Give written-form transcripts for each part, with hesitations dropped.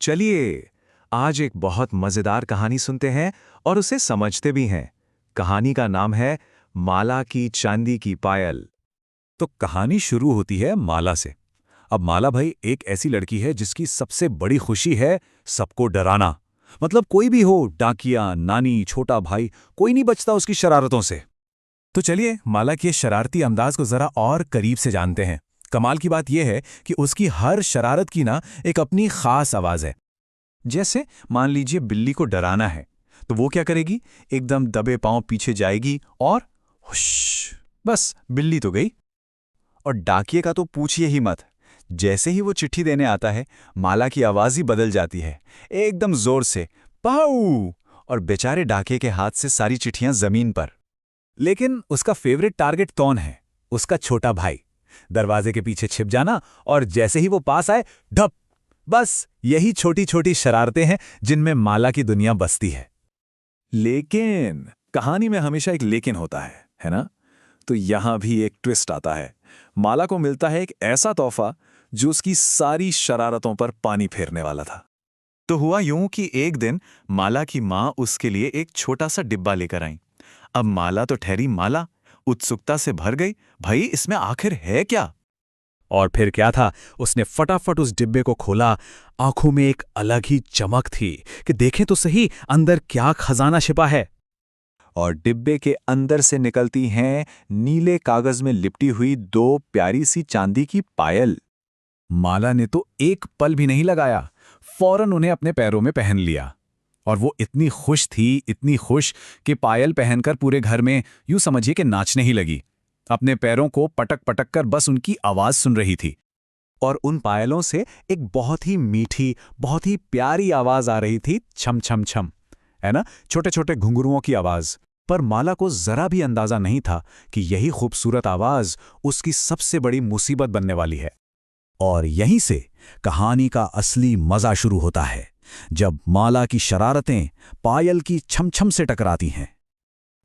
चलिए आज एक बहुत मजेदार कहानी सुनते हैं और उसे समझते भी हैं। कहानी का नाम है माला की चांदी की पायल। तो कहानी शुरू होती है माला से। अब माला भाई एक ऐसी लड़की है जिसकी सबसे बड़ी खुशी है सबको डराना। मतलब कोई भी हो, डाकिया, नानी, छोटा भाई, कोई नहीं बचता उसकी शरारतों से। तो चलिए माला के शरारती अंदाज को जरा और करीब से जानते हैं। कमाल की बात यह है कि उसकी हर शरारत की ना एक अपनी खास आवाज है। जैसे मान लीजिए बिल्ली को डराना है तो वो क्या करेगी, एकदम दबे पांव पीछे जाएगी और हुश, बस बिल्ली तो गई। और डाकिये का तो पूछिए ही मत। जैसे ही वो चिट्ठी देने आता है माला की आवाज ही बदल जाती है, एकदम जोर से पाऊ, और बेचारे डाकिये के हाथ से सारी चिट्ठियां जमीन पर। लेकिन उसका फेवरेट टारगेट कौन है? उसका छोटा भाई। दरवाजे के पीछे छिप जाना और जैसे ही वो पास आए ढप। बस यही छोटी छोटी शरारतें हैं जिनमें माला की दुनिया बसती है। लेकिन कहानी में हमेशा एक लेकिन होता है ना? तो यहां भी एक ट्विस्ट आता है। माला को मिलता है एक ऐसा तोहफा जो उसकी सारी शरारतों पर पानी फेरने वाला था। तो हुआ यूं कि एक दिन माला की मां उसके लिए एक छोटा सा डिब्बा लेकर आई। अब माला तो ठहरी माला, उत्सुकता से भर गई, भाई इसमें आखिर है क्या? और फिर क्या था, उसने फटाफट उस डिब्बे को खोला। आंखों में एक अलग ही चमक थी कि देखें तो सही अंदर क्या खजाना छिपा है। और डिब्बे के अंदर से निकलती हैं नीले कागज में लिपटी हुई दो प्यारी सी चांदी की पायल। माला ने तो एक पल भी नहीं लगाया, फौरन उन्हें अपने पैरों में पहन लिया। और वो इतनी खुश थी, इतनी खुश कि पायल पहनकर पूरे घर में यूं समझिए कि नाचने ही लगी। अपने पैरों को पटक पटक कर बस उनकी आवाज सुन रही थी। और उन पायलों से एक बहुत ही मीठी, बहुत ही प्यारी आवाज आ रही थी, छम छम छम, है ना, छोटे छोटे घुंघरुओं की आवाज। पर माला को जरा भी अंदाजा नहीं था कि यही खूबसूरत आवाज उसकी सबसे बड़ी मुसीबत बनने वाली है। और यहीं से कहानी का असली मजा शुरू होता है, जब माला की शरारतें पायल की छमछम से टकराती हैं।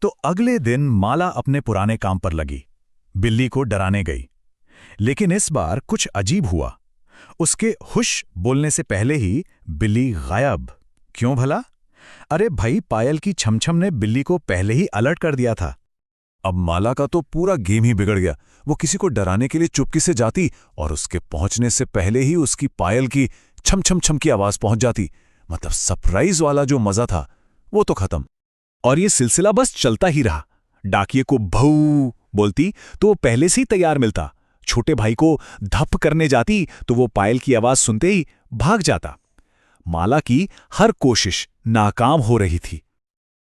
तो अगले दिन माला अपने पुराने काम पर लगी, बिल्ली को डराने गई। लेकिन इस बार कुछ अजीब हुआ। उसके हुश बोलने से पहले ही बिल्ली गायब। क्यों भला? अरे भाई, पायल की छमछम ने बिल्ली को पहले ही अलर्ट कर दिया था। अब माला का तो पूरा गेम ही बिगड़ गया। वो किसी को डराने के लिए चुपके से जाती और उसके पहुंचने से पहले ही उसकी पायल की छम छम छम की आवाज पहुंच जाती। मतलब सरप्राइज वाला जो मजा था वो तो खत्म। और ये सिलसिला बस चलता ही रहा। डाकिये को भऊ बोलती तो वो पहले से ही तैयार मिलता। छोटे भाई को धप करने जाती तो वो पायल की आवाज सुनते ही भाग जाता। माला की हर कोशिश नाकाम हो रही थी।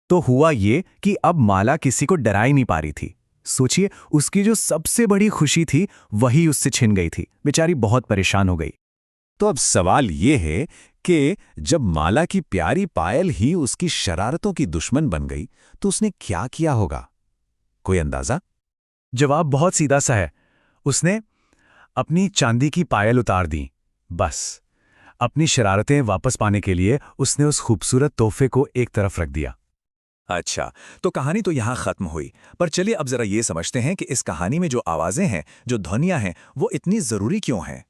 तो हुआ ये कि अब माला किसी को डरा ही नहीं पा रही थी। सोचिए, उसकी जो सबसे बड़ी खुशी थी वही उससे छिन गई थी। बेचारी बहुत परेशान हो गई। तो अब सवाल ये है कि जब माला की प्यारी पायल ही उसकी शरारतों की दुश्मन बन गई तो उसने क्या किया होगा? कोई अंदाजा? जवाब बहुत सीधा सा है। उसने अपनी चांदी की पायल उतार दी। बस अपनी शरारतें वापस पाने के लिए उसने उस खूबसूरत तोहफे को एक तरफ रख दिया। अच्छा, तो कहानी तो यहां खत्म हुई। पर चलिए अब जरा ये समझते हैं कि इस कहानी में जो आवाजें हैं, जो ध्वनियां हैं, वो इतनी जरूरी क्यों हैं।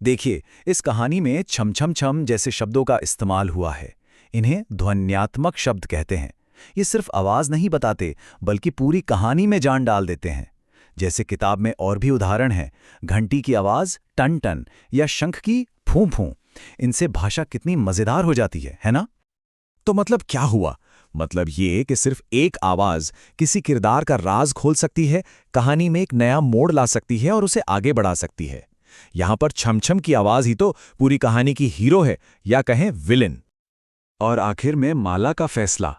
देखिए, इस कहानी में छम छम छम जैसे शब्दों का इस्तेमाल हुआ है। इन्हें ध्वन्यात्मक शब्द कहते हैं। ये सिर्फ आवाज नहीं बताते बल्कि पूरी कहानी में जान डाल देते हैं। जैसे किताब में और भी उदाहरण हैं, घंटी की आवाज टन टन या शंख की फूं फूं। इनसे भाषा कितनी मजेदार हो जाती है ना? तो मतलब क्या हुआ? मतलब ये कि सिर्फ एक आवाज किसी किरदार का राज खोल सकती है, कहानी में एक नया मोड़ ला सकती है और उसे आगे बढ़ा सकती है। यहां पर छमछम की आवाज ही तो पूरी कहानी की हीरो है, या कहें विलेन। और आखिर में माला का फैसला,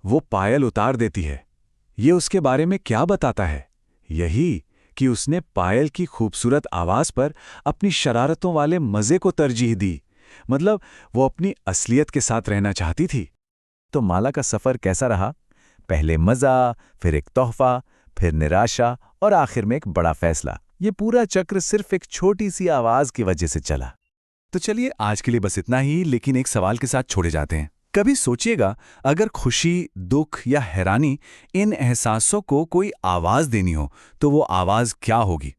वो पायल उतार देती है। ये उसके बारे में क्या बताता है? यही कि उसने पायल की खूबसूरत आवाज पर अपनी शरारतों वाले मजे को तरजीह दी। मतलब वो अपनी असलियत के साथ रहना चाहती थी। तो माला का सफर कैसा रहा? पहले मजा, फिर एक तोहफा, फिर निराशा और आखिर में एक बड़ा फैसला। ये पूरा चक्र सिर्फ एक छोटी सी आवाज की वजह से चला। तो चलिए आज के लिए बस इतना ही, लेकिन एक सवाल के साथ छोड़े जाते हैं। कभी सोचिएगा, अगर खुशी, दुख या हैरानी, इन एहसासों को कोई आवाज देनी हो तो वो आवाज क्या होगी?